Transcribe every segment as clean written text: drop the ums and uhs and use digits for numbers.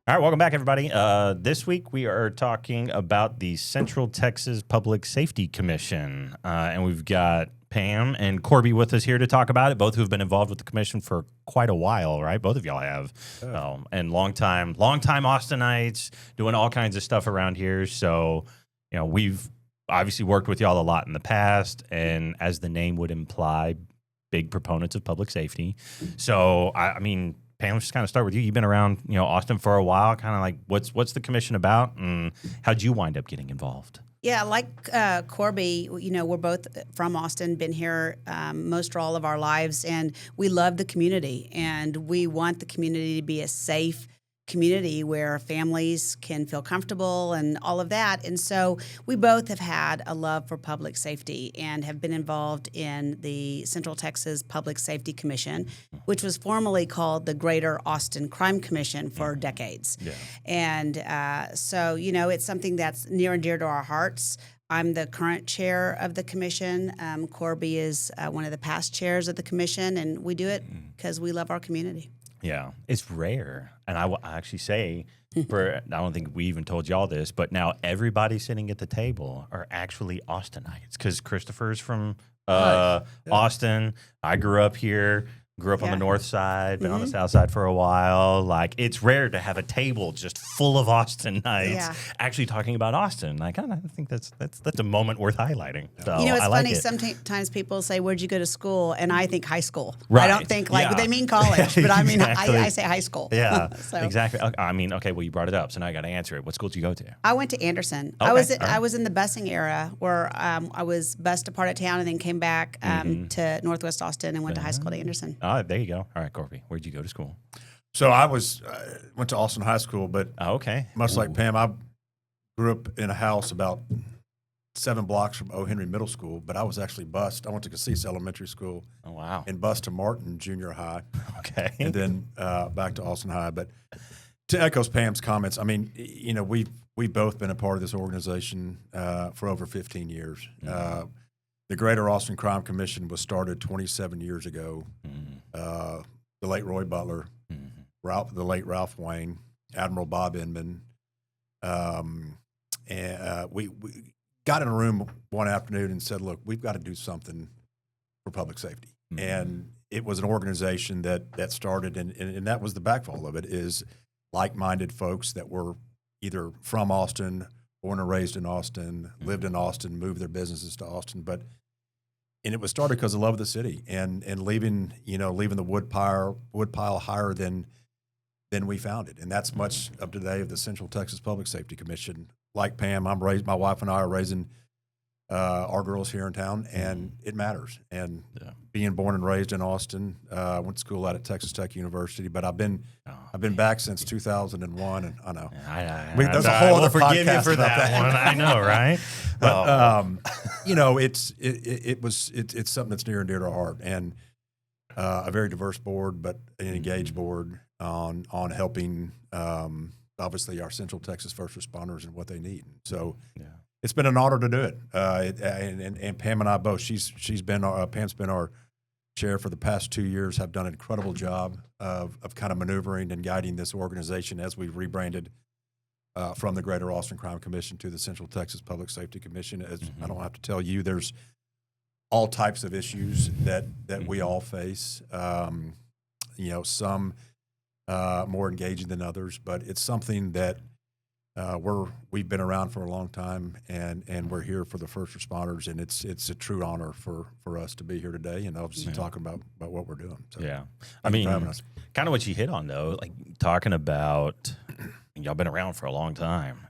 All right, welcome back, everybody. This week we are talking about the Central Texas Public Safety Commission, and we've got Pam and Corby with us here to talk about it, both who have been involved with the commission for quite a while, right? Both of y'all have, and longtime Austinites, doing all kinds of stuff around here. So, we've obviously worked with y'all a lot in the past, and as the name would imply, big proponents of public safety. So, I mean, Pam, let's just kind of start with you. You've been around, Austin for a while. Kind of like, what's the commission about, and how'd you wind up getting involved? Yeah, like Corby, we're both from Austin, been here most or all of our lives, and we love the community, and we want the community to be a safe community where families can feel comfortable and all of that. And so we both have had a love for public safety and have been involved in the Central Texas Public Safety Commission, which was formerly called the Greater Austin Crime Commission for decades. Yeah. And so, it's something that's near and dear to our hearts. I'm the current chair of the commission. Corby is one of the past chairs of the commission, and we do it because we love our community. Yeah, it's rare. And I actually say, I don't think we even told y'all this, but now everybody sitting at the table are actually Austinites, because Christopher's from Austin. I grew up here. Grew up on the north side, been on the south side for a while. Like, it's rare to have a table just full of Austinites actually talking about Austin. I kind of think that's a moment worth highlighting. So it's funny. Sometimes people say, "Where'd you go to school?" And I think high school. Right. I don't think they mean college, but I mean exactly. I say high school. Yeah, exactly. I mean, okay. Well, you brought it up, so now I got to answer it. What school did you go to? I went to Anderson. Okay. I was in the busing era where I was bused to part of town and then came back to Northwest Austin and went to high school at Anderson. Oh, there you go. All right, Corby, where'd you go to school? So I went to Austin High School, but much like Pam, I grew up in a house about 7 blocks from O. Henry Middle School, but I was actually bused. I went to Cassis Elementary School. Oh, wow. And bused to Martin Junior High. Okay. And then back to Austin High. But to echo Pam's comments, I mean, we've both been a part of this organization for over 15 years. Mm-hmm. The Greater Austin Crime Commission was started 27 years ago. Mm-hmm. The late Roy Butler, the late Ralph Wayne, Admiral Bob Inman. And we got in a room one afternoon and said, look, we've got to do something for public safety. Mm-hmm. And it was an organization that started, and that was the backfall of it, is like-minded folks that were either from Austin, born and raised in Austin, lived in Austin, moved their businesses to Austin, and it was started because of love of the city and leaving the wood pile higher than we found it. And that's much of today of the Central Texas Public Safety Commission. Like Pam, my wife and I are raising our girls here in town, and it matters. And being born and raised in Austin, went to school out at Texas Tech University, but I've been back since 2001, and I know there's a whole other forgive podcast you for about that one. I know, right? But it's something that's near and dear to our heart, and a very diverse board, but an engaged board on helping obviously our Central Texas first responders and what they need. So. Yeah. It's been an honor to do it, and Pam and I both. Pam's been our chair for the past 2 years. Have done an incredible job of kind of maneuvering and guiding this organization as we've rebranded from the Greater Austin Crime Commission to the Central Texas Public Safety Commission. As I don't have to tell you, there's all types of issues that we all face. Some more engaging than others, but it's something that. We've been around for a long time, and we're here for the first responders, and it's a true honor for us to be here today, and obviously talking about what we're doing. So, I mean, kind of what you hit on though, like talking about y'all been around for a long time.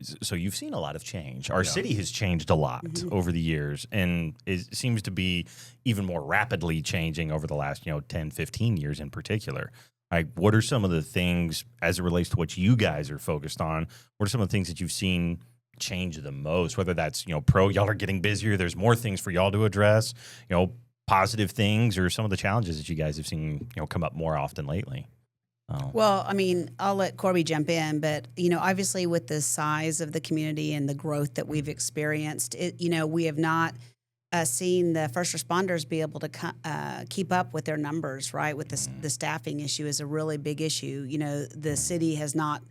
So you've seen a lot of change. Our city has changed a lot over the years, and it seems to be even more rapidly changing over the last 10, 15 years in particular. Like, what are some of the things, as it relates to what you guys are focused on, what are some of the things that you've seen change the most, whether that's, y'all are getting busier, there's more things for y'all to address, positive things, or some of the challenges that you guys have seen, come up more often lately? Well, I mean, I'll let Corby jump in, but, obviously with the size of the community and the growth that we've experienced, we have not seeing the first responders be able to keep up with their numbers, right? With the staffing issue is a really big issue. You know, the city has not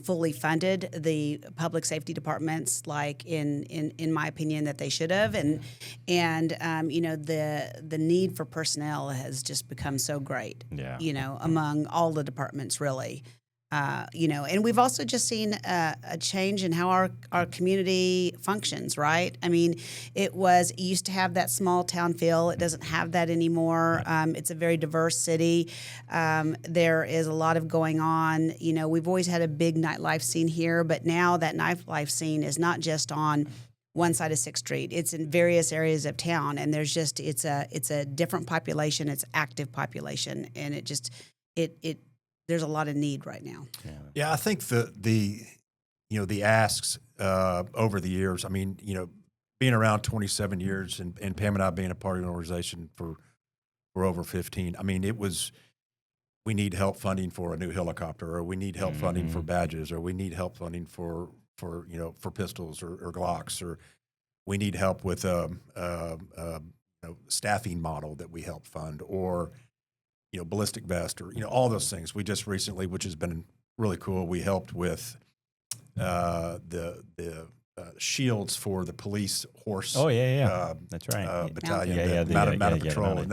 fully funded the public safety departments, like in my opinion, that they should have, and you know, the need for personnel has just become so great. Yeah. You know, among all the departments, really. You know, and we've also just seen a change in how our community functions, right? I mean, it used to have that small town feel. It doesn't have that anymore. It's a very diverse city. There is a lot of going on. You know, we've always had a big nightlife scene here, but now that nightlife scene is not just on one side of 6th Street. It's in various areas of town, and there's just it's a different population. It's active population, and it there's a lot of need right now. Yeah, I think the asks over the years. I mean, you know, being around 27 years and Pam and I being a part of an organization for over 15. I mean, we need help funding for a new helicopter, or we need help funding for badges, or we need help funding for pistols or Glocks, or we need help with a staffing model that we help fund, or ballistic vest, or all those things. We just recently, which has been really cool, we helped with the shields for the police horse. Oh yeah. That's right. Battalion, mounted patrol, and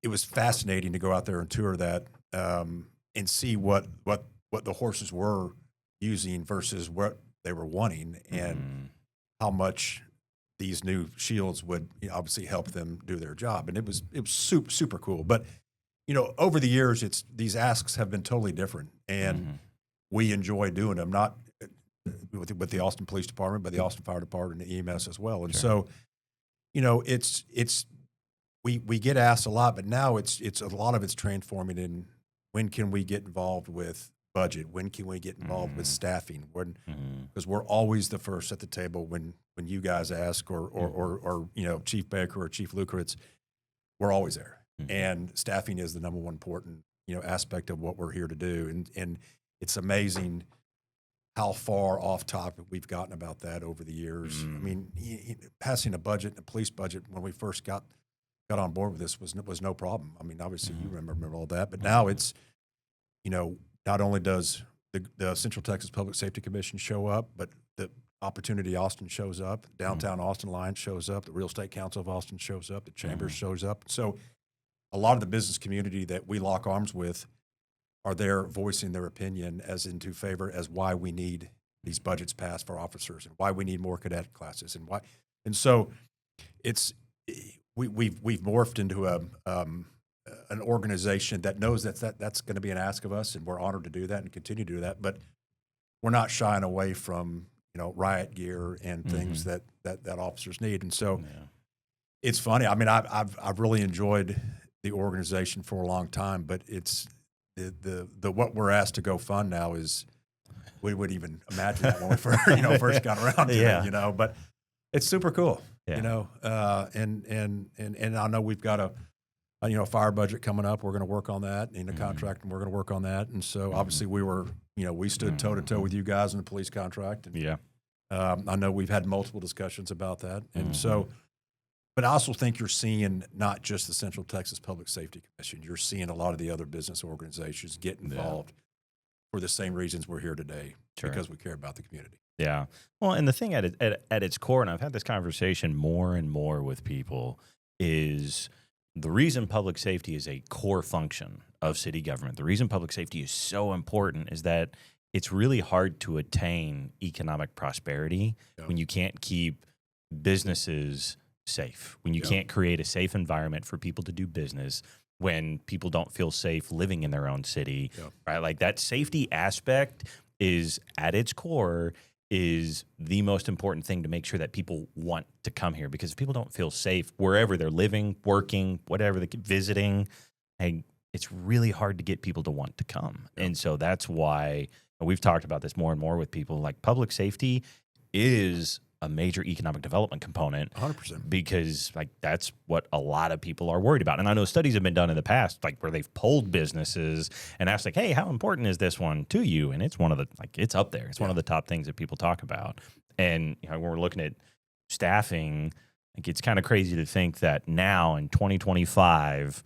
it was fascinating to go out there and tour that and see what the horses were using versus what they were wanting, and how much these new shields would obviously help them do their job. And it was super, super cool. But, over the years, these asks have been totally different, and we enjoy doing them, not with the Austin Police Department, but the Austin Fire Department and EMS as well. And so, we get asked a lot, but now it's a lot of it's transforming in when can we get involved with budget? When can we get involved with staffing? Because we're always the first at the table when you guys ask, or Chief Baker or Chief Lukowitz, we're always there. And staffing is the number one important aspect of what we're here to do. And it's amazing how far off topic we've gotten about that over the years. I mean, passing a budget, a police budget, when we first got on board with this was no problem. I mean, obviously you remember all that, but now it's not only does the Central Texas Public Safety Commission show up, but the Opportunity Austin shows up, Downtown Austin Alliance shows up, the Real Estate Council of Austin shows up, the Chambers shows up. So a lot of the business community that we lock arms with are there voicing their opinion as into favor as why we need these budgets passed for officers, and why we need more cadet classes, and why. And so we've morphed into an organization that knows that's going to be an ask of us, and we're honored to do that and continue to do that. But we're not shying away from riot gear and things that officers need. And so it's funny. I mean, I've really enjoyed the organization for a long time, but it's the what we're asked to go fund now is, we wouldn't even imagine that when we first got around to it, but it's super cool. And I know we've got a fire budget coming up. We're going to work on that in the contract, and we're going to work on that. And so obviously we stood toe to toe with you guys in the police contract. And, I know we've had multiple discussions about that. And so, but I also think you're seeing not just the Central Texas Public Safety Commission, you're seeing a lot of the other business organizations get involved for the same reasons we're here today, because we care about the community. Yeah. Well, and the thing at its core, and I've had this conversation more and more with people, is the reason public safety is a core function of city government, the reason public safety is so important, is that it's really hard to attain economic prosperity when you can't keep businesses safe, when you can't create a safe environment for people to do business, when people don't feel safe living in their own city, right? Like, that safety aspect is, at its core, is the most important thing to make sure that people want to come here. Because if people don't feel safe wherever they're living, working, whatever, visiting, it's really hard to get people to want to come. And so that's why, and we've talked about this more and more with people, like, public safety is a major economic development component. 100%. Because, like, that's what a lot of people are worried about. And I know studies have been done in the past, like, where they've polled businesses and asked, like, hey, how important is this one to you? And it's one of the, like, it's up there. It's one of the top things that people talk about. And when we're looking at staffing, Like, it's kind of crazy to think that now in 2025,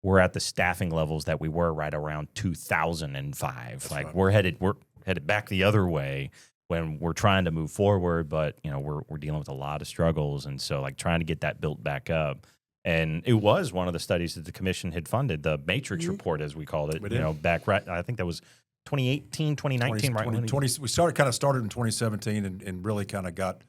we're at the staffing levels that we were right around 2005. That's like right. we're headed back the other way when we're trying to move forward, but we're dealing with a lot of struggles, and so like trying to get that built back up. And it was one of the studies that the commission had funded, the Matrix report, as we called it. We did. Back right, I think that was 2018, 2019, right? 20, we started in 2017 and really kind of got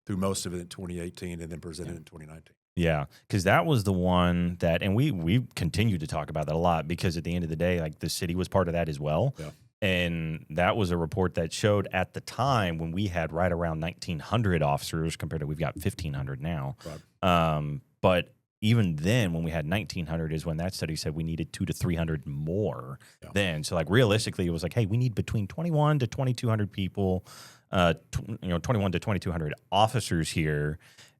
through most of it in 2018 and then presented in 2019. Yeah, because that was the one that, and we continue to talk about that a lot, because at the end of the day, like, the city was part of that as well. Yeah. And that was a report that showed at the time when we had right around 1,900 officers compared to we've got 1,500 now. Right. But even then, when we had 1,900 is when that study said we needed 200 to 300 more then. So like realistically, it was like, hey, we need between 21 to 2,200 people, 21 to 2,200 officers here.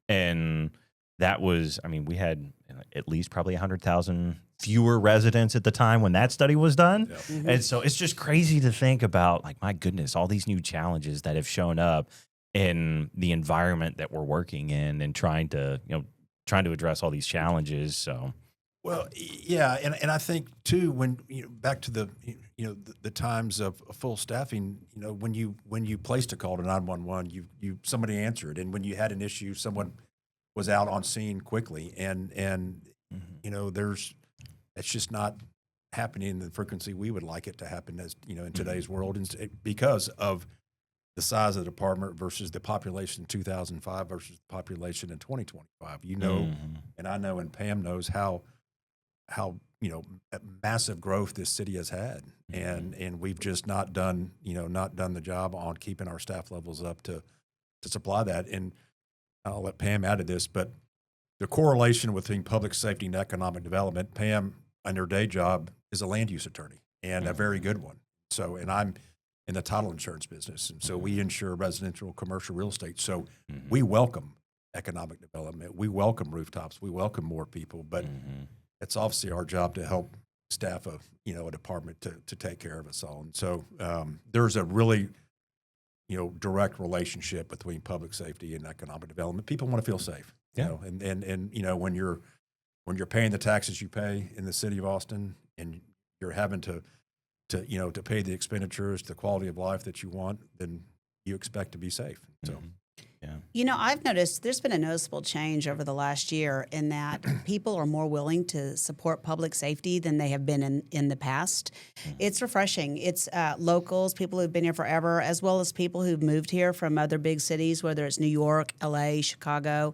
And that was, I mean, we had at least probably 100,000 fewer residents at the time when that study was done. Yep. Mm-hmm. And so it's just crazy to think about, like, my goodness, all these new challenges that have shown up in the environment that we're working in and trying to address all these challenges. So, well, yeah, and I think too, when back to the the times of full staffing, when you placed a call to 911, you somebody answered, and when you had an issue, someone was out on scene quickly, and it's just not happening in the frequency we would like it to happen, as in today's world, and because of the size of the department versus the population in 2005 versus the population in 2025. And I know, and Pam knows how massive growth this city has had, and we've just not done the job on keeping our staff levels up to supply that. And I'll let Pam add to this, but the correlation between public safety and economic development, Pam, in her day job, is a land use attorney, and a very good one. So, and I'm in the title insurance business, and so we insure residential, commercial real estate. So we welcome economic development. We welcome rooftops. We welcome more people, but it's obviously our job to help staff a department to take care of us all. And so there's a really direct relationship between public safety and economic development. People want to feel safe, and when you're paying the taxes you pay in the city of Austin, and you're having to pay the expenditures, the quality of life that you want, then you expect to be safe. So, I've noticed there's been a noticeable change over the last year in that people are more willing to support public safety than they have been in the past. It's refreshing. It's locals, people who've been here forever, as well as people who've moved here from other big cities, whether it's New York, LA, Chicago,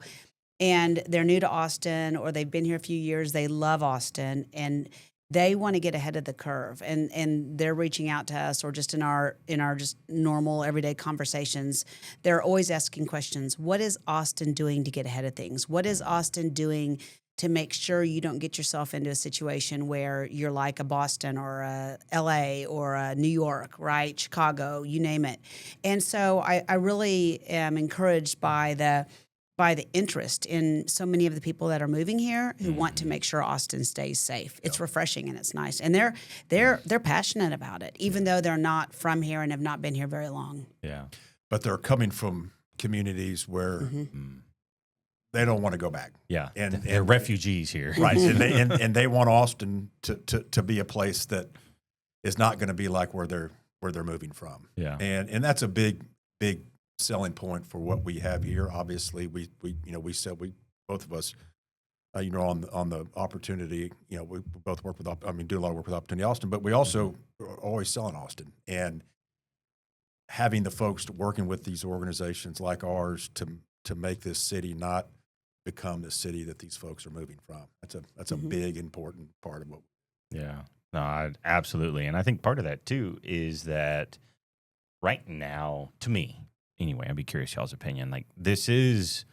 and they're new to Austin, or they've been here a few years. They love Austin, and they want to get ahead of the curve, and they're reaching out to us, or just in our just normal everyday conversations. They're always asking questions. What is Austin doing to get ahead of things? What is Austin doing to make sure you don't get yourself into a situation where you're like a Boston or a LA or a New York, right? Chicago, you name it. And so I really am encouraged by the interest in so many of the people that are moving here who want to make sure Austin stays safe. It's refreshing and it's nice, and they're passionate about it, even though they're not from here and have not been here very long. Yeah, but they're coming from communities where they don't want to go back. Yeah, and they're refugees here, right? and they want Austin to be a place that is not going to be like where they're moving from. Yeah, and that's a big selling point for what we have here. Obviously, we said both of us, on the opportunity. We both work with, do a lot of work with Opportunity Austin, but we also are always selling Austin, and having the folks working with these organizations like ours to make this city not become the city that these folks are moving from. That's a big, important part of what. Yeah, no, absolutely, and I think part of that too is that right now, to me. Anyway, I'd be curious y'all's opinion. Like, this is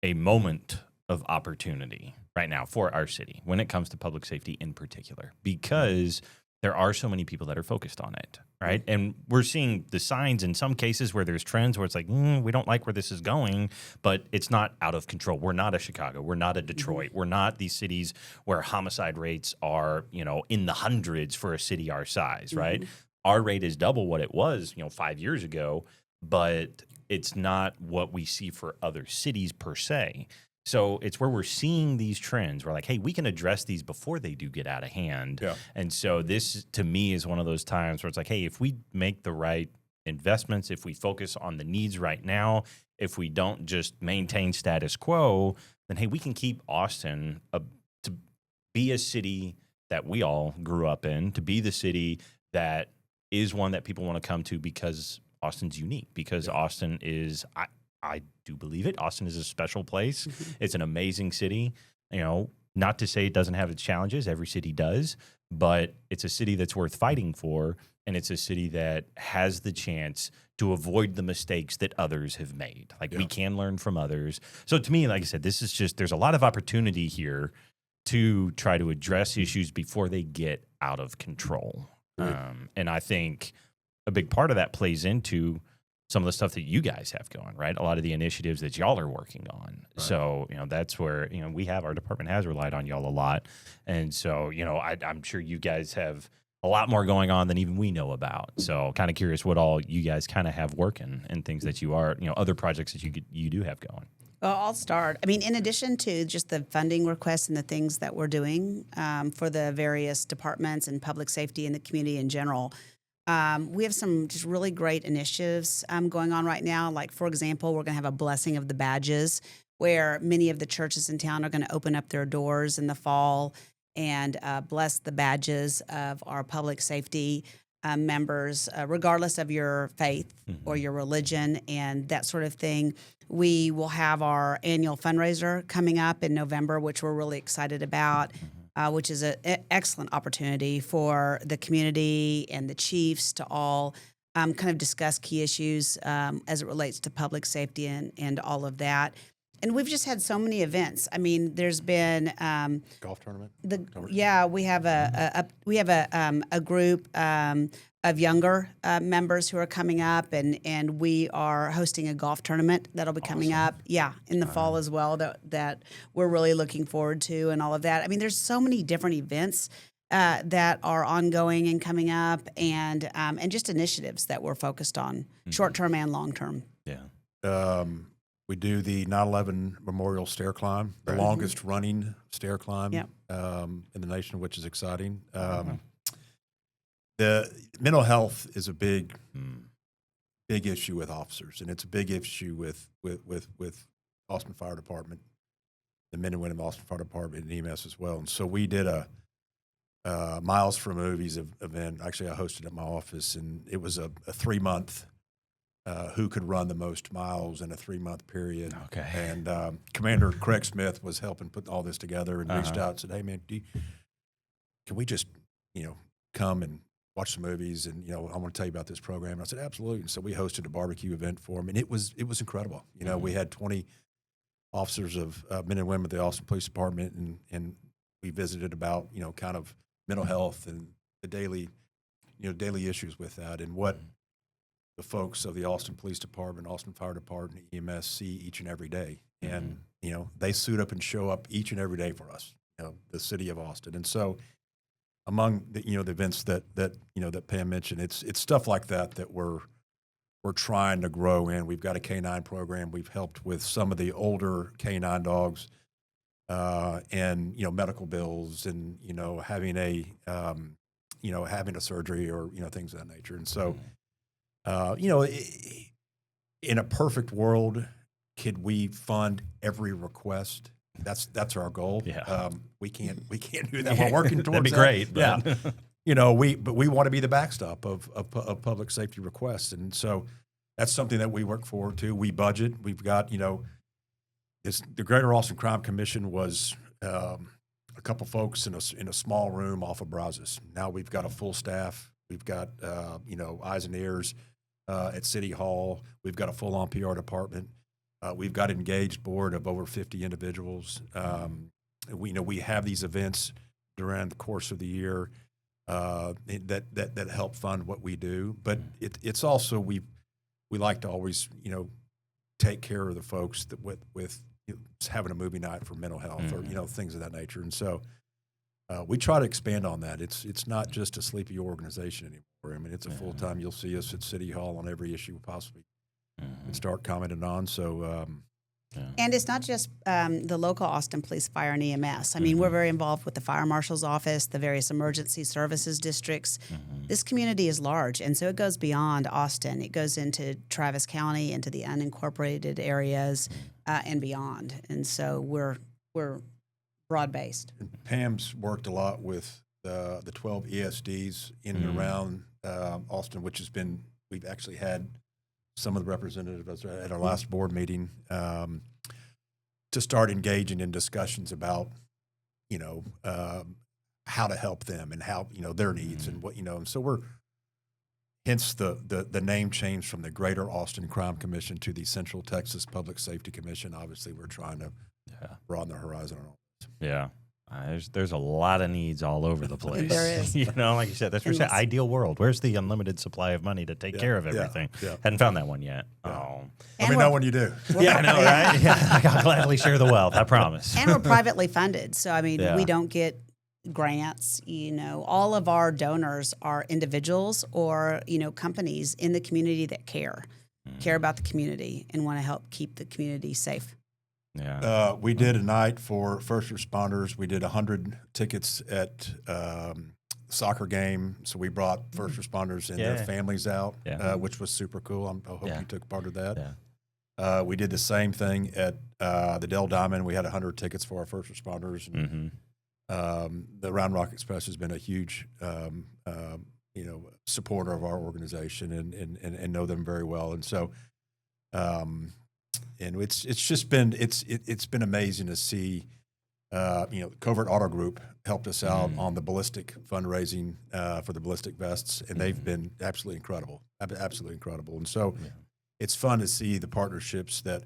a moment of opportunity right now for our city when it comes to public safety in particular, because there are so many people that are focused on it, right? And we're seeing the signs in some cases where there's trends where it's like, we don't like where this is going, but it's not out of control. We're not a Chicago. We're not a Detroit. We're not these cities where homicide rates are, in the hundreds for a city our size, right? Our rate is double what it was, 5 years ago, but it's not what we see for other cities per se. So it's where we're seeing these trends. We're like, hey, we can address these before they do get out of hand. Yeah. And so this, to me, is one of those times where it's like, hey, if we make the right investments, if we focus on the needs right now, if we don't just maintain status quo, then, hey, we can keep Austin to be a city that we all grew up in, to be the city that is one that people want to come to because Austin's unique, because Austin is, I do believe it. Austin is a special place. It's an amazing city. You know, not to say it doesn't have its challenges. Every city does, but it's a city that's worth fighting for, and it's a city that has the chance to avoid the mistakes that others have made. Like we can learn from others. So to me, like I said, this is just, there's a lot of opportunity here to try to address issues before they get out of control. And I think a big part of that plays into some of the stuff that you guys have going, right? A lot of the initiatives that y'all are working on. Right. So, you know, that's where, you know, our department has relied on y'all a lot. And so, you know, I'm sure you guys have a lot more going on than even we know about. So kind of curious what all you guys kind of have working and things that you are, you know, other projects that you do have going. Well, I'll start. I mean, in addition to just the funding requests and the things that we're doing for the various departments and public safety and the community in general, we have some just really great initiatives going on right now. Like, for example, we're going to have a blessing of the badges where many of the churches in town are going to open up their doors in the fall and bless the badges of our public safety members, regardless of your faith or your religion and that sort of thing. We will have our annual fundraiser coming up in November, which we're really excited about, which is an excellent opportunity for the community and the chiefs to all kind of discuss key issues as it relates to public safety and all of that. And we've just had so many events. I mean, there's been golf tournament. We have a group of younger members who are coming up, and we are hosting a golf tournament that'll be coming up. Yeah, in the fall as well. That we're really looking forward to, and all of that. I mean, there's so many different events that are ongoing and coming up, and just initiatives that we're focused on, short term and long term. Yeah. We do the 9/11 Memorial Stair Climb, the longest running stair climb in the nation, which is exciting. The mental health is a big issue with officers, and it's a big issue with Austin Fire Department, the men and women of Austin Fire Department and EMS as well. And so we did a Miles for Movies event. Actually, I hosted it at my office, and it was a 3-month. Who could run the most miles in a 3-month period. Okay. And Commander Craig Smith was helping put all this together and reached out and said, hey, man, can we just, come and watch some movies? And, I want to tell you about this program. And I said, absolutely. And so we hosted a barbecue event for him, and it was incredible. We had 20 officers of men and women of the Austin Police Department, and we visited about, kind of mental health and the daily issues with that and what the folks of the Austin Police Department, Austin Fire Department, EMS see each and every day. And, they suit up and show up each and every day for us, the city of Austin. And so among the, the events that Pam mentioned, it's stuff like that we're trying to grow in. We've got a K-9 program. We've helped with some of the older K-9 dogs and, medical bills and, having a surgery or, things of that nature. And so, in a perfect world, could we fund every request? That's our goal. Yeah. We can't do that. We're working towards That'd be great. But. Yeah. We want to be the backstop of public safety requests. And so that's something that we work forward to. We budget. We've got, the Greater Austin Crime Commission was a couple folks in a small room off of Brazos. Now we've got a full staff. We've got, eyes and ears at City Hall. We've got a full-on PR department. We've got an engaged board of over 50 individuals. We have these events during the course of the year that help fund what we do. But it's also we like to always take care of the folks that with having a movie night for mental health or things of that nature. And so we try to expand on that. It's not just a sleepy organization anymore. I mean, it's a full time. You'll see us at City Hall on every issue we possibly can start commenting on. So And it's not just the local Austin Police, Fire, and EMS. I mean, we're very involved with the Fire Marshal's Office, the various emergency services districts. This community is large, and so it goes beyond Austin. It goes into Travis County, into the unincorporated areas, and beyond. And so we're broad-based. Pam's worked a lot with the 12 ISDs in and around Austin, which has been, we've actually had some of the representatives at our last board meeting to start engaging in discussions about, how to help them and how, their needs and what, and so hence the name change from the Greater Austin Crime Commission to the Central Texas Public Safety Commission. Obviously, we're trying to broaden the horizon on all this. Yeah. There's a lot of needs all over the place. There is. Like you said, that's for the ideal world. Where's the unlimited supply of money to take care of everything? Yeah. Hadn't found that one yet. Yeah. Oh. Let me know when you do. Yeah, I know, right? Yeah, I'll gladly share the wealth, I promise. And we're privately funded. So, I mean, Yeah. we don't get grants. All of our donors are individuals or, companies in the community that care about the community and want to help keep the community safe. Yeah. We did a night for first responders. We did 100 tickets at soccer game. So we brought first responders and their families out, which was super cool. I hope you took part of that. Yeah. We did the same thing at the Dell Diamond. We had 100 tickets for our first responders. And, the Round Rock Express has been a huge, supporter of our organization and know them very well. And so, and it's just been it's been amazing to see. Covert Auto Group helped us out on the ballistic fundraising for the ballistic vests, and they've been absolutely incredible, And so, it's fun to see the partnerships that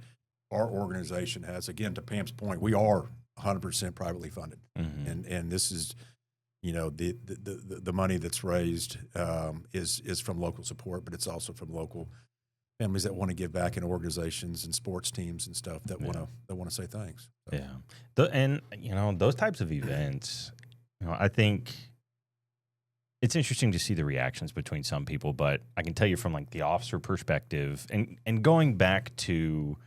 our organization has. Again, to Pam's point, we are 100% privately funded, and this is, the money that's raised is from local support, but it's also from local families that want to give back in organizations and sports teams and stuff that want to say thanks. So. Yeah, and those types of events, I think it's interesting to see the reactions between some people. But I can tell you from like the officer perspective, and going back to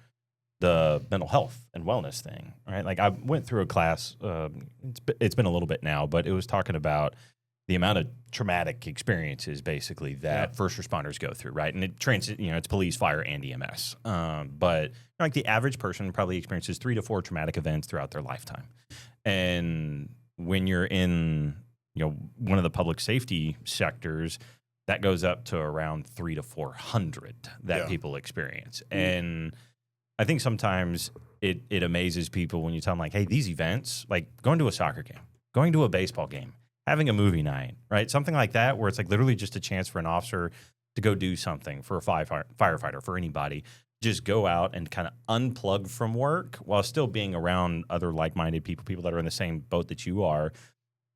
the mental health and wellness thing, right? Like I went through a class. It's been a little bit now, but it was talking about the amount of traumatic experiences basically that first responders go through, right? And it's police, fire, and EMS. But like the average person probably experiences 3 to 4 traumatic events throughout their lifetime. And when you're in, one of the public safety sectors, that goes up to around 300 to 400 that people experience. And I think sometimes it amazes people when you tell them like, hey, these events, like going to a soccer game, going to a baseball game, having a movie night, right? Something like that where it's like literally just a chance for an officer to go do something for a firefighter, for anybody. Just go out and kind of unplug from work while still being around other like-minded people that are in the same boat that you are,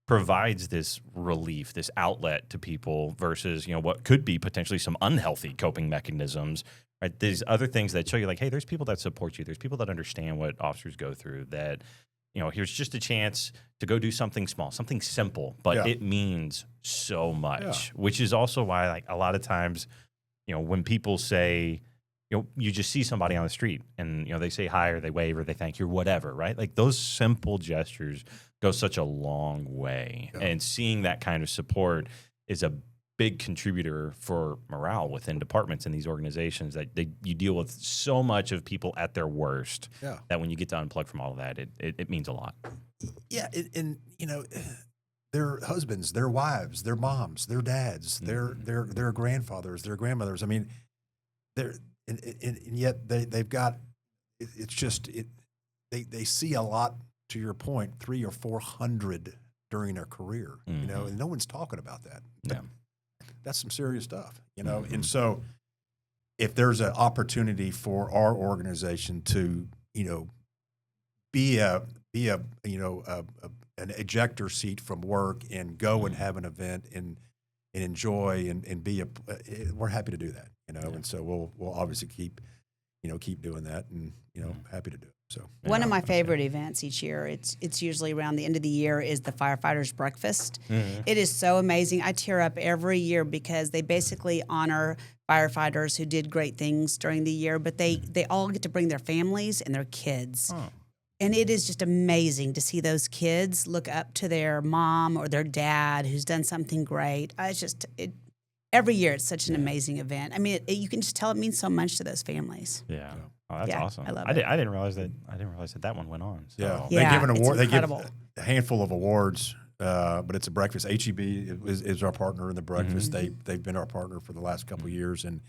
provides this relief, this outlet to people versus, what could be potentially some unhealthy coping mechanisms, right? There's other things that show you like, hey, there's people that support you. There's people that understand what officers go through that, here's just a chance to go do something small, something simple, but it means so much, which is also why, like, a lot of times, when people say, you just see somebody on the street and, they say hi or they wave or they thank you or whatever, right? Like those simple gestures go such a long way. Yeah. And seeing that kind of support is a big contributor for morale within departments and these organizations that you deal with so much of people at their worst that when you get to unplug from all of that, it means a lot. Yeah. And their husbands, their wives, their moms, their dads, their grandfathers, their grandmothers. I mean, and yet they've got, it's just, they see a lot, to your point, 300 or 400 during their career, and no one's talking about that. Yeah. That's some serious stuff, And so if there's an opportunity for our organization to, be an ejector seat from work and go and have an event and enjoy and be we're happy to do that, And so we'll obviously keep keep doing that, and happy to do it. So one of my favorite events each year, it's usually around the end of the year, is the firefighters breakfast. It is so amazing. I tear up every year because they basically honor firefighters who did great things during the year, but they all get to bring their families and their kids. And it is just amazing to see those kids look up to their mom or their dad who's done something great. Every year it's such an amazing event. I mean, you can just tell it means so much to those families. Yeah. Oh, that's awesome. I love it. I didn't realize that one went on. So. They give an award. They give incredible. a handful of awards, but it's a breakfast. HEB is our partner in the breakfast. They've been our partner for the last couple of years, and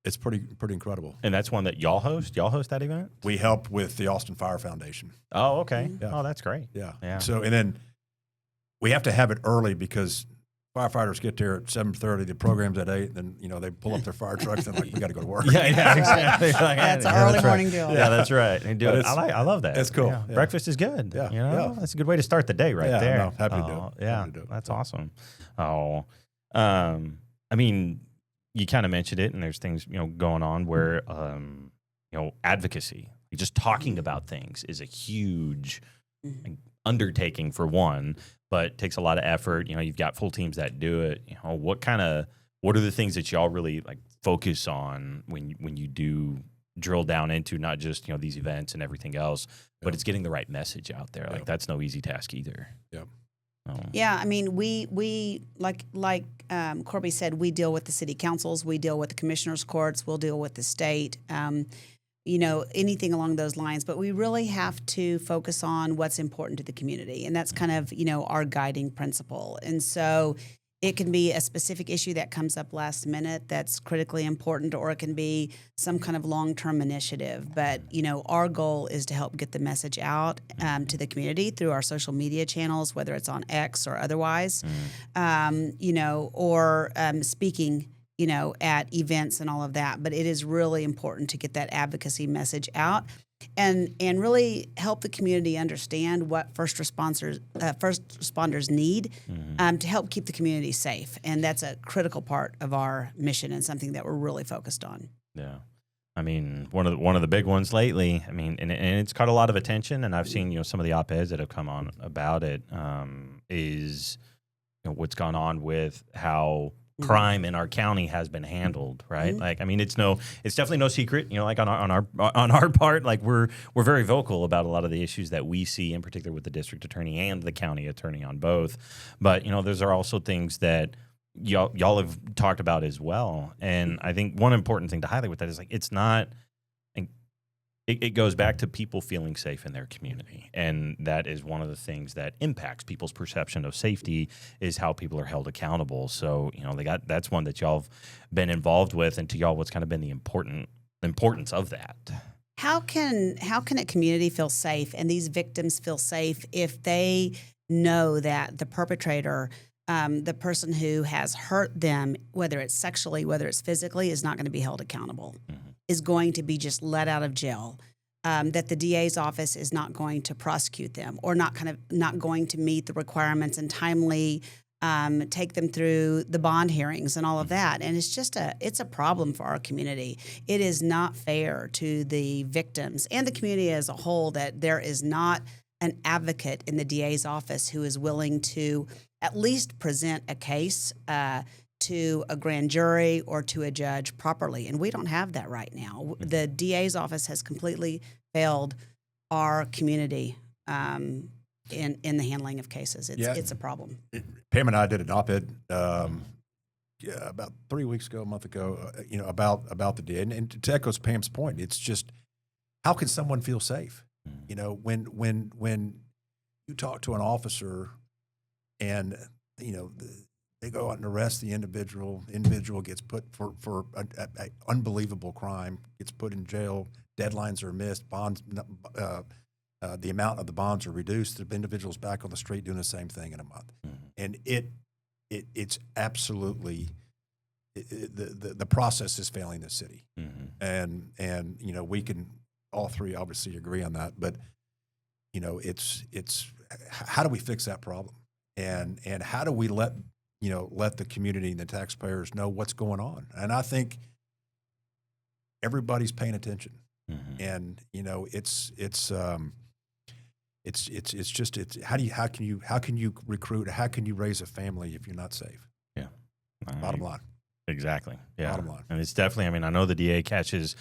it's pretty incredible. And that's one that y'all host? Y'all host that event? We help with the Austin Fire Foundation. Oh, okay. Yeah. Oh, that's great. Yeah. So, and then we have to have it early because firefighters get there at 7:30. The program's at 8. Then they pull up their fire trucks and we got to go to work. Yeah, exactly. That's an early morning deal. Yeah, that's right. And I love that. It's cool. Yeah. Yeah. Breakfast is good. Yeah. That's a good way to start the day right there. No, happy to do it. Yeah, Happy to do it. That's awesome. Oh, I mean, you kind of mentioned it, and there's things going on where advocacy, just talking about things, is a huge undertaking for one, but takes a lot of effort. You've got full teams that do it. What are the things that y'all really focus on when you do drill down into not just these events and everything else, but it's getting the right message out there? That's no easy task either. Yep. Yeah, I mean, we like Corby said, we deal with the city councils, we deal with the commissioners' courts, we'll deal with the state. Anything along those lines, but we really have to focus on what's important to the community. And that's kind of, our guiding principle. And so it can be a specific issue that comes up last minute that's critically important, or it can be some kind of long-term initiative. But, our goal is to help get the message out to the community through our social media channels, whether it's on X or otherwise, or speaking at events and all of that. But it is really important to get that advocacy message out and really help the community understand what first responders need to help keep the community safe. And that's a critical part of our mission and something that we're really focused on. Yeah. I mean, one of the big ones lately, and it's caught a lot of attention, and I've seen, some of the op-eds that have come on about it, is what's gone on with how crime in our county has been handled, right? It's definitely no secret, on our part, we're very vocal about a lot of the issues that we see, in particular with the district attorney and the county attorney on both. But those are also things that y'all have talked about as well. And I think one important thing to highlight with that is it's not. It goes back to people feeling safe in their community, and that is one of the things that impacts people's perception of safety, is how people are held accountable. So that's one that y'all have been involved with, and to y'all, what's kind of been the importance of that? How can a community feel safe and these victims feel safe if they know that the perpetrator, the person who has hurt them, whether it's sexually, whether it's physically, is not going to be held accountable? Is going to be just let out of jail, that the DA's office is not going to prosecute them, or not going to meet the requirements and timely take them through the bond hearings and all of that. And it's a problem for our community. It is not fair to the victims and the community as a whole that there is not an advocate in the DA's office who is willing to at least present a case to a grand jury or to a judge properly. And we don't have that right now. The DA's office has completely failed our community in the handling of cases. It's a problem. Pam and I did an op-ed about 3 weeks ago, a month ago, about the DA. And to echo Pam's point, it's just, how can someone feel safe? When you talk to an officer and, they go out and arrest the individual. The individual gets put for an unbelievable crime, gets put in jail. Deadlines are missed. Bonds, the amount of the bonds are reduced. The individual's back on the street doing the same thing in a month, and it's absolutely the process is failing the city, and we can all three obviously agree on that, but it's how do we fix that problem, and how do we let the community and the taxpayers know what's going on? And I think everybody's paying attention, Mm-hmm. and it's how can you recruit, how can you raise a family if you're not safe? Yeah. Bottom line. Exactly. Yeah. Bottom line. And it's definitely, I mean, I know the DA catches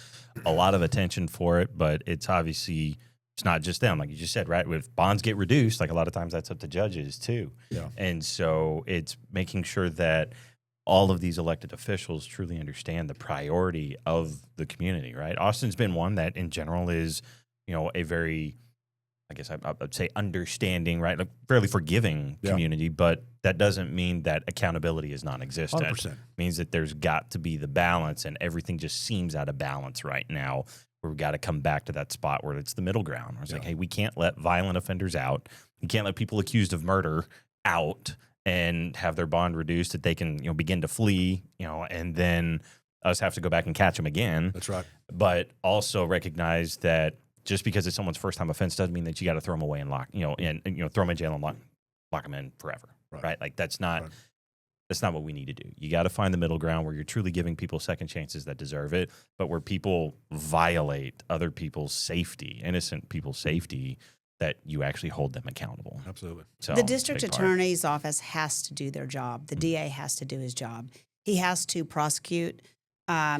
a lot of attention for it, but it's obviously, it's not just them. Like you just said, right? If bonds get reduced, like a lot of times that's up to judges too. Yeah. And so it's making sure that all of these elected officials truly understand the priority of the community, right? Austin's been one that in general is, a very, I guess I'd say understanding, right? Like fairly forgiving community, but that doesn't mean that accountability is non-existent. 100%. It means that there's got to be the balance, and everything just seems out of balance right now, where we've got to come back to that spot where it's the middle ground. Where it's like, hey, we can't let violent offenders out. We can't let people accused of murder out and have their bond reduced that they can, begin to flee, and then us have to go back and catch them again. That's right. But also recognize that just because it's someone's first time offense doesn't mean that you got to throw them away and lock, throw them in jail and lock them in forever, right? Like that's not what we need to do. You got to find the middle ground where you're truly giving people second chances that deserve it, but where people violate other people's safety, innocent people's safety, that you actually hold them accountable. Absolutely. So the district attorney's office has to do their job. The DA has to do his job. He has to prosecute.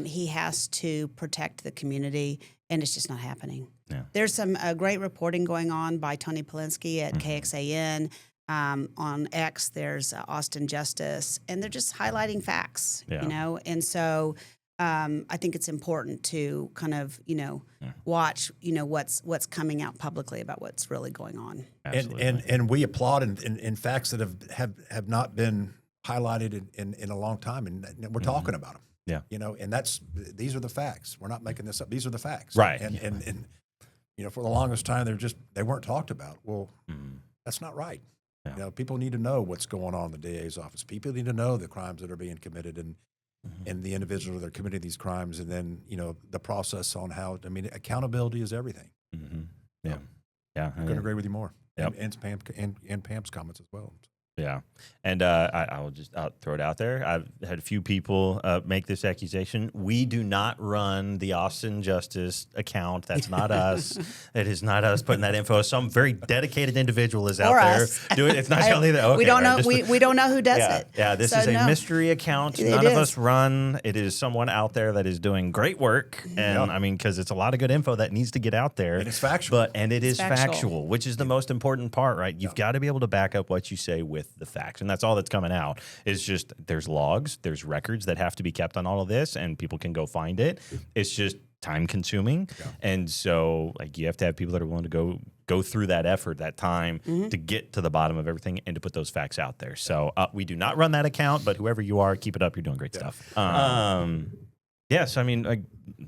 He has to protect the community, and it's just not happening. Yeah. There's some great reporting going on by Tony Polinsky at KXAN. On X, there's Austin Justice, and they're just highlighting facts, And so I think it's important to kind of, watch, what's coming out publicly about what's really going on. And we applaud in facts that have not been highlighted in a long time, and we're talking about them. Yeah. And these are the facts. We're not making this up. These are the facts. Right. And for the longest time, they weren't talked about. Well, that's not right. Yeah. People need to know what's going on in the DA's office. People need to know the crimes that are being committed and the individuals that are committing these crimes, and then the process on how. I mean, accountability is everything. Mm-hmm. Yeah. Yeah. I couldn't agree with you more. Yep. And Pam's comments as well. Yeah. And I'll throw it out there. I've had a few people make this accusation. We do not run the Austin Justice account. That's not us. It is not us putting that info. Some very dedicated individual is out there doing it. It's not only that. Okay, we don't know. We don't know who does it. Yeah. This is a mystery account. None of us run. It is someone out there that is doing great work. And I mean, because it's a lot of good info that needs to get out there. And it's factual. And it is factual, which is the most important part, right? You've got to be able to back up what you say with the facts, and that's all that's coming out. It's just there's logs, there's records that have to be kept on all of this, and people can go find it. It's just time consuming, and so like you have to have people that are willing to go through that effort, that time to get to the bottom of everything and to put those facts out there. So we do not run that account, but whoever you are, keep it up. You're doing great stuff. Yes, I mean, a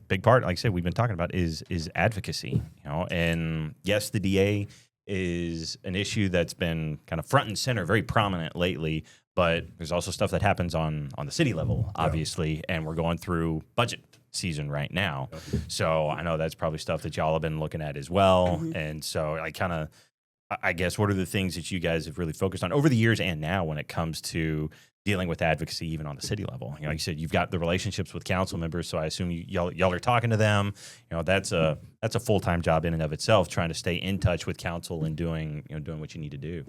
big part, like I said, we've been talking about is advocacy. And yes, the DA is an issue that's been kind of front and center, very prominent lately, but there's also stuff that happens on the city level, obviously, and we're going through budget season right now. So I know that's probably stuff that y'all have been looking at as well. And so I guess, what are the things that you guys have really focused on over the years and now when it comes to dealing with advocacy, even on the city level? Like you said, you've got the relationships with council members, so I assume y'all are talking to them. That's a full-time job in and of itself, trying to stay in touch with council and doing what you need to do.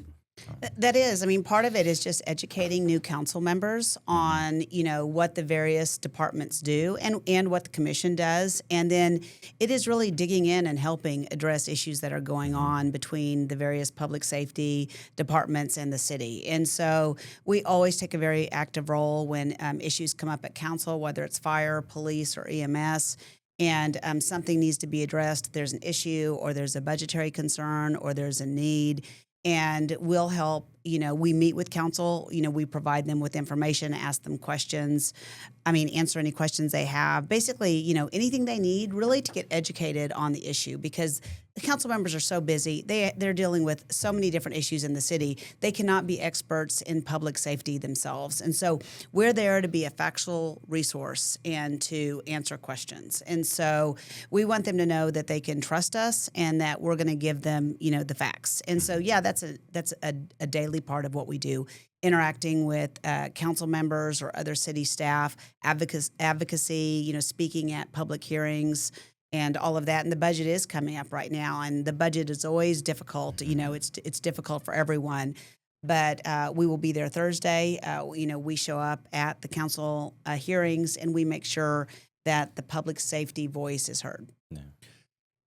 That is. I mean, part of it is just educating new council members on, what the various departments do and what the commission does. And then it is really digging in and helping address issues that are going on between the various public safety departments and the city. And so we always take a very active role when issues come up at council, whether it's fire, police, or EMS. And something needs to be addressed. There's an issue, or there's a budgetary concern, or there's a need. And we'll help, we meet with council, we provide them with information, ask them questions, answer any questions they have. Basically, anything they need really to get educated on the issue, because the council members are so busy. They're dealing with so many different issues in the city. They cannot be experts in public safety themselves. And so we're there to be a factual resource and to answer questions. And so we want them to know that they can trust us and that we're going to give them, the facts. And so, that's a daily daily part of what we do, interacting with council members or other city staff, advocacy, speaking at public hearings, and all of that. And the budget is coming up right now, and the budget is always difficult. It's difficult for everyone. But we will be there Thursday. We show up at the council hearings, and we make sure that the public safety voice is heard.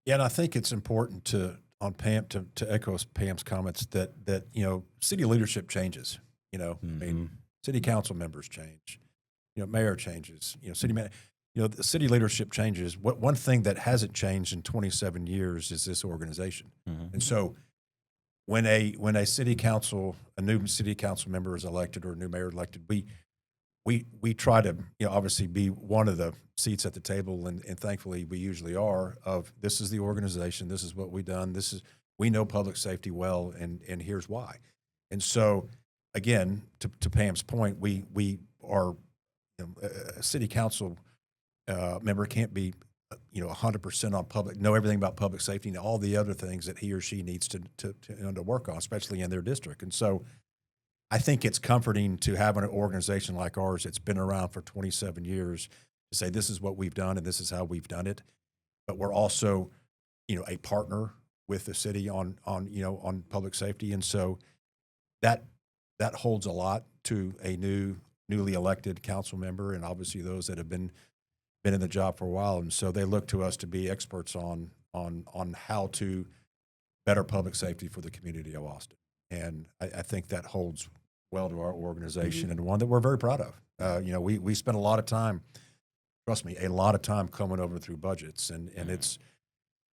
Yeah, and I think it's important to echo Pam's comments that city leadership changes. I mean, city council members change. Mayor changes. The city leadership changes. One thing that hasn't changed in 27 years is this organization. And so when a new city council member is elected or a new mayor elected, we try to obviously be one of the seats at the table, and thankfully we usually are. Of this is the organization, this is what we've done, we know public safety well, and here's why. And so again, to Pam's point, we are a city council member can't be 100% on know everything about public safety and all the other things that he or she needs to work on, especially in their district. And so I think it's comforting to have an organization like ours that's been around for 27 years to say this is what we've done and this is how we've done it. But we're also, a partner with the city on public safety, and so that holds a lot to a newly elected council member, and obviously those that have been in the job for a while. And so they look to us to be experts on how to better public safety for the community of Austin. And I think that holds well to our organization, and one that we're very proud of. We spend a lot of time, trust me, coming over through budgets, and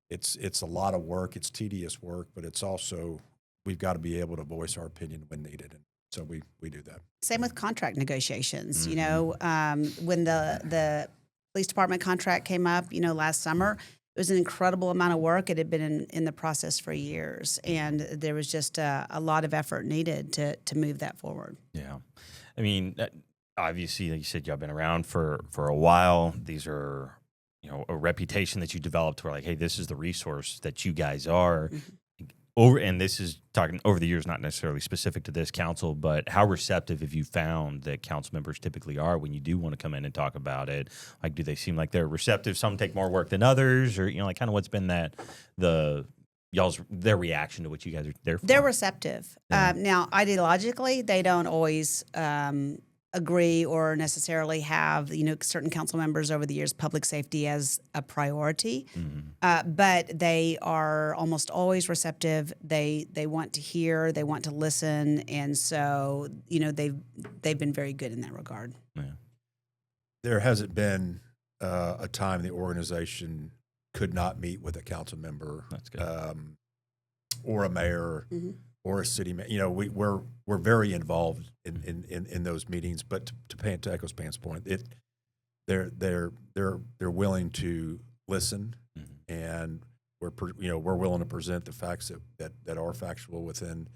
it's a lot of work. It's tedious work, but it's also, we've got to be able to voice our opinion when needed. And so we do that. Same with contract negotiations. When the police department contract came up, last summer, it was an incredible amount of work. It had been in the process for years, and there was just a lot of effort needed to move that forward. Yeah. I mean, obviously, like you said, y'all been around for a while. These are, a reputation that you developed where, like, hey, this is the resource that you guys are. And this is talking over the years, not necessarily specific to this council, but how receptive have you found that council members typically are when you do want to come in and talk about it? Like, do they seem like they're receptive? Some take more work than others, or kind of what's been their reaction to what you guys are there for? They're receptive. Yeah. Now, ideologically, they don't always agree or necessarily have certain council members over the years public safety as a priority, but they are almost always receptive. They want to hear, they want to listen, and so they've been very good in that regard. Yeah. There hasn't been a time the organization could not meet with a council member. That's good. Or a mayor. Or a city, we're very involved in those meetings. But to echo Pam's point, they're willing to listen, and we're willing to present the facts that are factual within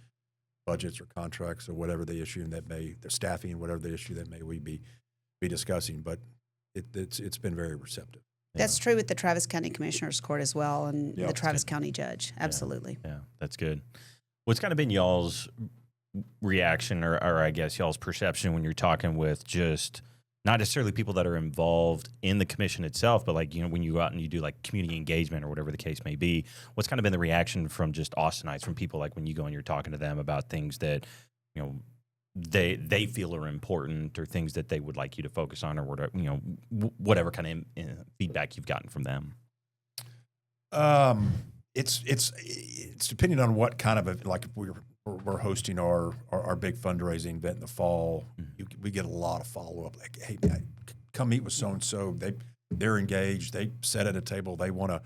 budgets or contracts or whatever the issue their staffing, whatever the issue that we be discussing. But it's been very receptive. That's true with the Travis County Commissioner's Court as well, and the Travis County Judge. Absolutely. Yeah, that's good. What's kind of been y'all's reaction or I guess y'all's perception when you're talking with just not necessarily people that are involved in the commission itself, but when you go out and you do like community engagement or whatever the case may be, what's kind of been the reaction from just Austinites, from people like when you go and you're talking to them about things that, they feel are important or things that they would like you to focus on or whatever, whatever kind of feedback you've gotten from them? It's depending on what kind of if we're hosting our big fundraising event in the fall, we get a lot of follow up. Like, hey, man, come meet with so and so. They're engaged. They sit at a table. They want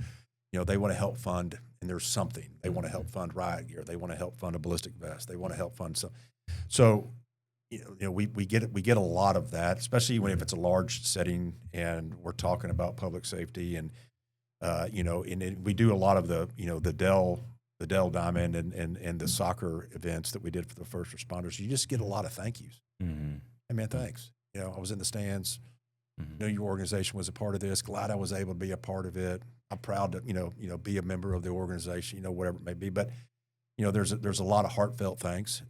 to help fund, and there's something they want to help fund riot gear. They want to help fund a ballistic vest. They want to help fund some. So we get a lot of that, especially if it's a large setting and we're talking about public safety and. And we do a lot of the Dell Diamond and the soccer events that we did for the first responders. You just get a lot of thank yous. Hey man, thanks. I was in the stands. Knew your organization was a part of this. Glad I was able to be a part of it. I'm proud to be a member of the organization. Whatever it may be. But there's a lot of heartfelt thanks.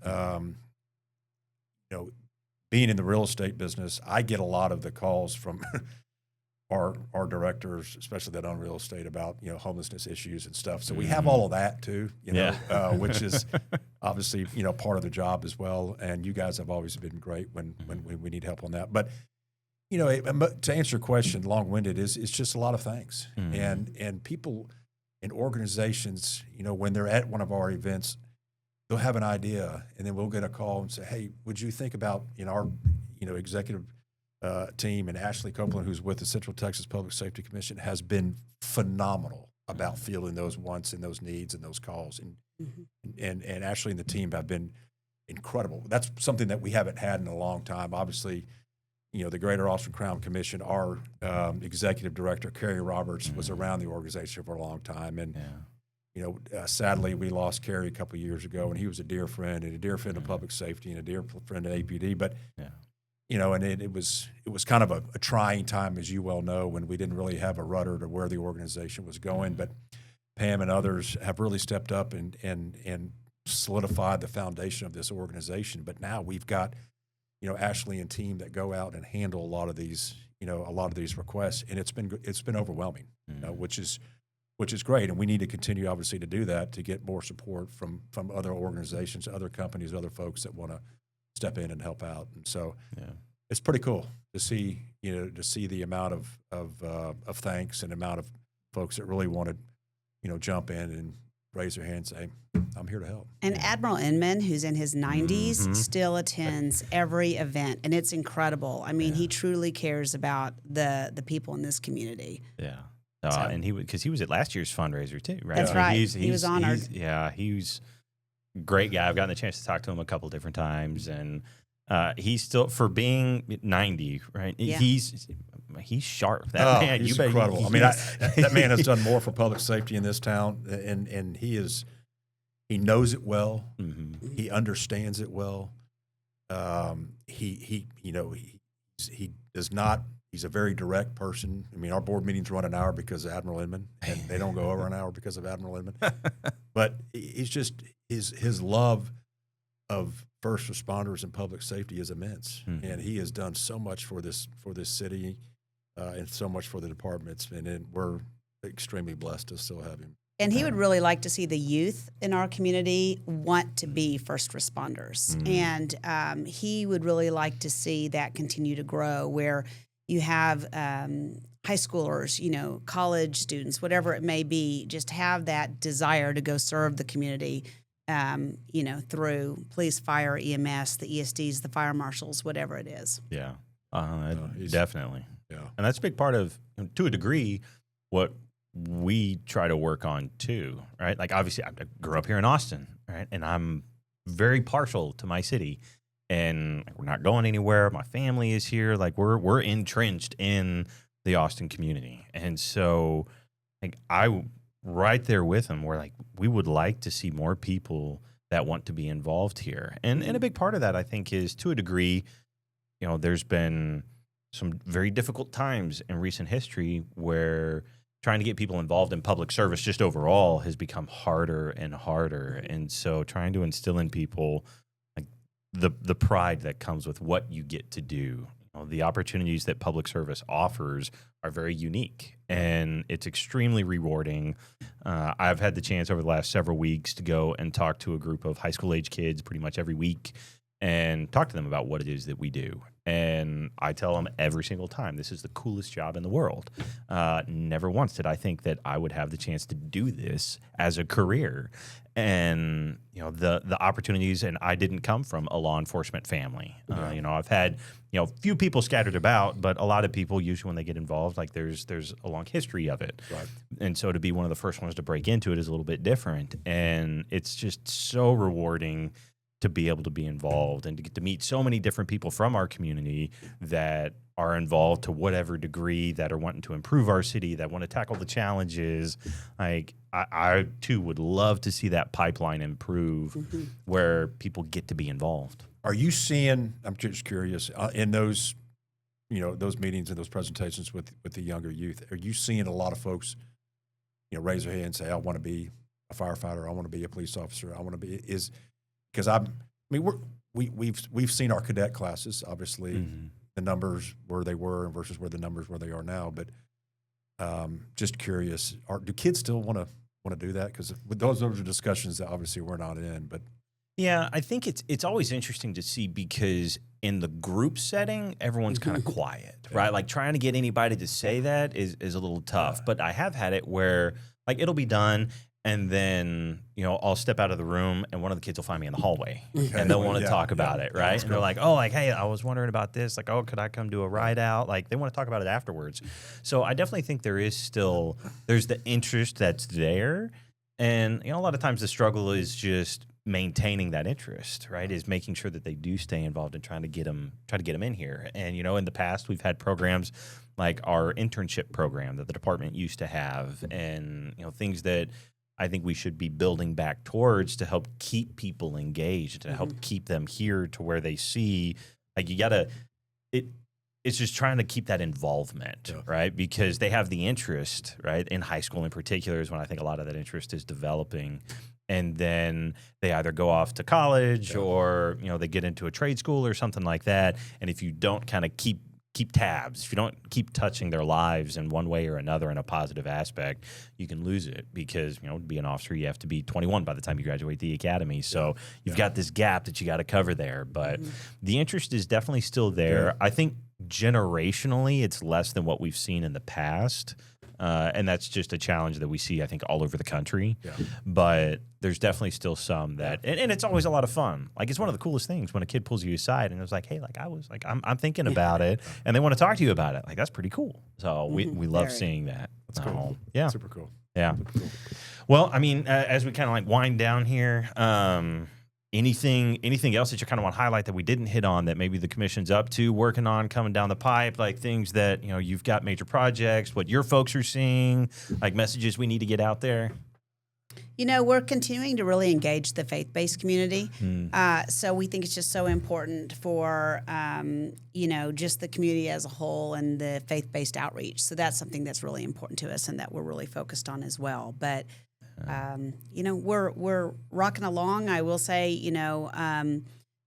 Being in the real estate business, I get a lot of the calls from our directors, especially that own real estate, about homelessness issues and stuff. So we have all of that too, which is obviously part of the job as well. And you guys have always been great when we need help on that. But to answer your question, long-winded, it's just a lot of thanks. And people in organizations, when they're at one of our events, they'll have an idea, and then we'll get a call and say, "Hey, would you think about our executive team?" And Ashley Copeland, who's with the Central Texas Public Safety Commission, has been phenomenal about fielding those wants and those needs and those calls. And Ashley and the team have been incredible. That's something that we haven't had in a long time. Obviously, the Greater Austin Crime Commission, our executive director, Kerry Roberts, was around the organization for a long time. And, sadly, we lost Kerry a couple of years ago, and he was a dear friend of public safety and a dear friend of APD. But, and it was kind of a trying time, as you well know, when we didn't really have a rudder to where the organization was going. But Pam and others have really stepped up and solidified the foundation of this organization. But now we've got Ashley and team that go out and handle a lot of these requests, and it's been overwhelming, which is great, and we need to continue obviously to do that to get more support from other organizations, other companies, other folks that want to step in and help out. And so it's pretty cool to see the amount of thanks and amount of folks that really want to jump in and raise their hand and say, "I'm here to help." And Admiral Inman, who's in his 90s, still attends every event, and it's incredible. I mean, he truly cares about the people in this community. Yeah. And because he was at last year's fundraiser too, right? That's right. He was honored. He's a great guy. I've gotten the chance to talk to him a couple different times, and he's still, for being 90, right? Yeah. He's sharp. That man, he's incredible. That man has done more for public safety in this town, and he knows it well. He understands it well. He does not. He's a very direct person. I mean, our board meetings run an hour because of Admiral Inman, and they don't go over an hour because of Admiral Inman. But he's just his love of first responders and public safety is immense, and he has done so much for this city and so much for the departments, and we're extremely blessed to still have him. And he would really like to see the youth in our community want to be first responders, and he would really like to see that continue to grow, where you have high schoolers, college students, whatever it may be, just have that desire to go serve the community, through police, fire, EMS, the ISDs, the fire marshals, whatever it is. Yeah, definitely. Yeah. And that's a big part of, to a degree, what we try to work on too, right? Like, obviously, I grew up here in Austin, right? And I'm very partial to my city. And we're not going anywhere. My family is here. Like, we're entrenched in the Austin community. And so, like, I right there with them, we're like, we would like to see more people that want to be involved here. And a big part of that, I think, is, to a degree, there's been some very difficult times in recent history where trying to get people involved in public service just overall has become harder and harder. And so trying to instill in people the pride that comes with what you get to do. The opportunities that public service offers are very unique, and it's extremely rewarding. I've had the chance over the last several weeks to go and talk to a group of high school age kids pretty much every week and talk to them about what it is that we do. And I tell them every single time, this is the coolest job in the world. Never once did I think that I would have the chance to do this as a career. And, the opportunities, and I didn't come from a law enforcement family. I've had, few people scattered about, but a lot of people usually when they get involved, like there's a long history of it. Right. And so to be one of the first ones to break into it is a little bit different. And it's just so rewarding to be able to be involved and to get to meet so many different people from our community that are involved to whatever degree, that are wanting to improve our city, that want to tackle the challenges. Like, I too would love to see that pipeline improve where people get to be involved. Are you seeing, I'm just curious, in those, those meetings and those presentations with the younger youth, are you seeing a lot of folks, raise their hand and say, I want to be a firefighter. I want to be a police officer. I want to be because we've seen our cadet classes. Obviously, the numbers where they were versus where the numbers where they are now. But just curious, do kids still want to do that? Because those are discussions that obviously we're not in. But yeah, I think it's always interesting to see because in the group setting, everyone's kind of quiet, right? Like trying to get anybody to say that is a little tough. But I have had it where like it'll be done. And then, I'll step out of the room and one of the kids will find me in the hallway and they'll want to talk about it, right? And they're like, oh, like, hey, I was wondering about this. Like, oh, could I come do a ride out? Like, they want to talk about it afterwards. So I definitely think there's the interest that's there. And, a lot of times the struggle is just maintaining that interest, right? Is making sure that they do stay involved and try to get them in here. And, in the past, we've had programs like our internship program that the department used to have and, things that I think we should be building back towards to help keep people engaged, to help keep them here to where they see, like it's just trying to keep that involvement, right? Because they have the interest, right? In high school in particular is when I think a lot of that interest is developing. And then they either go off to college or, they get into a trade school or something like that. And if you don't kind of keep tabs, if you don't keep touching their lives in one way or another in a positive aspect, you can lose it because, to be an officer, you have to be 21 by the time you graduate the academy. So you've got this gap that you got to cover there. But the interest is definitely still there. Yeah. I think generationally, it's less than what we've seen in the past. And that's just a challenge that we see, I think, all over the country. Yeah. But there's definitely still some that, and it's always a lot of fun. Like, it's one of the coolest things when a kid pulls you aside and it's like, hey, like, I'm thinking about it, and they want to talk to you about it. Like, that's pretty cool. So we love seeing that. That's cool. Yeah. Super cool. Yeah. Super cool. Well, I mean, as we kind of like wind down here, anything else that you kind of want to highlight that we didn't hit on that maybe the commission's up to, working on, coming down the pipe, like things that, you've got major projects, what your folks are seeing, like messages we need to get out there? We're continuing to really engage the faith-based community. So we think it's just so important for, just the community as a whole and the faith-based outreach. So that's something that's really important to us and that we're really focused on as well. But we're rocking along. I will say,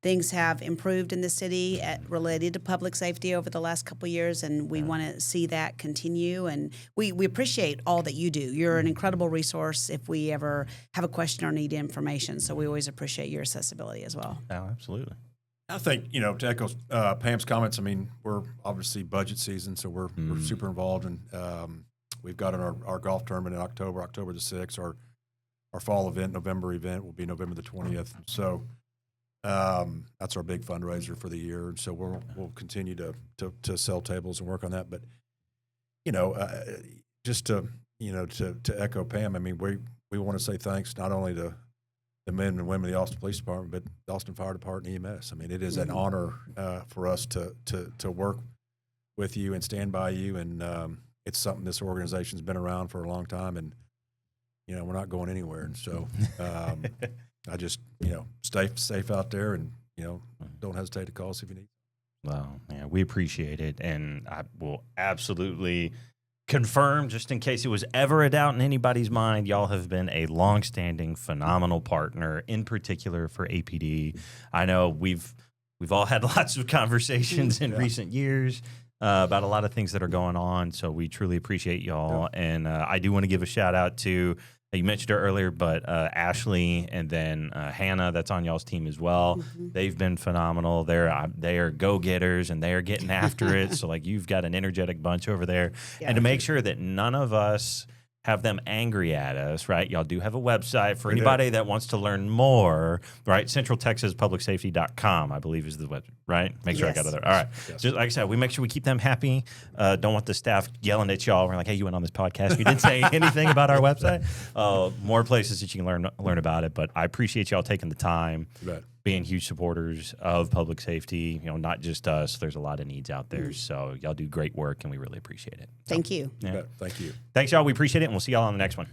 things have improved in the city related to public safety over the last couple of years, and we want to see that continue. And we appreciate all that you do. You're an incredible resource if we ever have a question or need information. So we always appreciate your accessibility as well. Oh, absolutely. I think, to echo Pam's comments, I mean, we're obviously budget season, so we're super involved in we've got our golf tournament in October the 6th. Our fall event, November event, will be November the 20th. So that's our big fundraiser for the year. And so we'll continue to sell tables and work on that. But, just to echo Pam, I mean, we want to say thanks not only to the men and women of the Austin Police Department, but the Austin Fire Department and EMS. I mean, it is an honor for us to work with you and stand by you. And it's something this organization's been around for a long time, and we're not going anywhere. And so I just stay safe out there, and don't hesitate to call us if you need. Well, yeah, we appreciate it, and I will absolutely confirm, just in case it was ever a doubt in anybody's mind, y'all have been a longstanding, phenomenal partner, in particular for APD. I know we've all had lots of conversations in recent years about a lot of things that are going on, so we truly appreciate y'all. Yeah. And I do want to give a shout out to, you mentioned her earlier, but Ashley and then Hannah, that's on y'all's team as well. They've been phenomenal. They are go-getters, and they are getting after it. So, like, you've got an energetic bunch over there. Yeah. And to make sure that none of us have them angry at us, right? Y'all do have a website for anybody that wants to learn more, right? CentralTexasPublicSafety.com, I believe, is the website, right? Make sure I got it there. All right. Yes. Just like I said, we make sure we keep them happy. Don't want the staff yelling at y'all. We're like, hey, you went on this podcast. You didn't say anything about our website. More places that you can learn about it. But I appreciate y'all taking the time. You bet. Being huge supporters of public safety, not just us. There's a lot of needs out there. So y'all do great work, and we really appreciate it. Thank you. Yeah. Thank you. Thanks, y'all. We appreciate it, and we'll see y'all on the next one.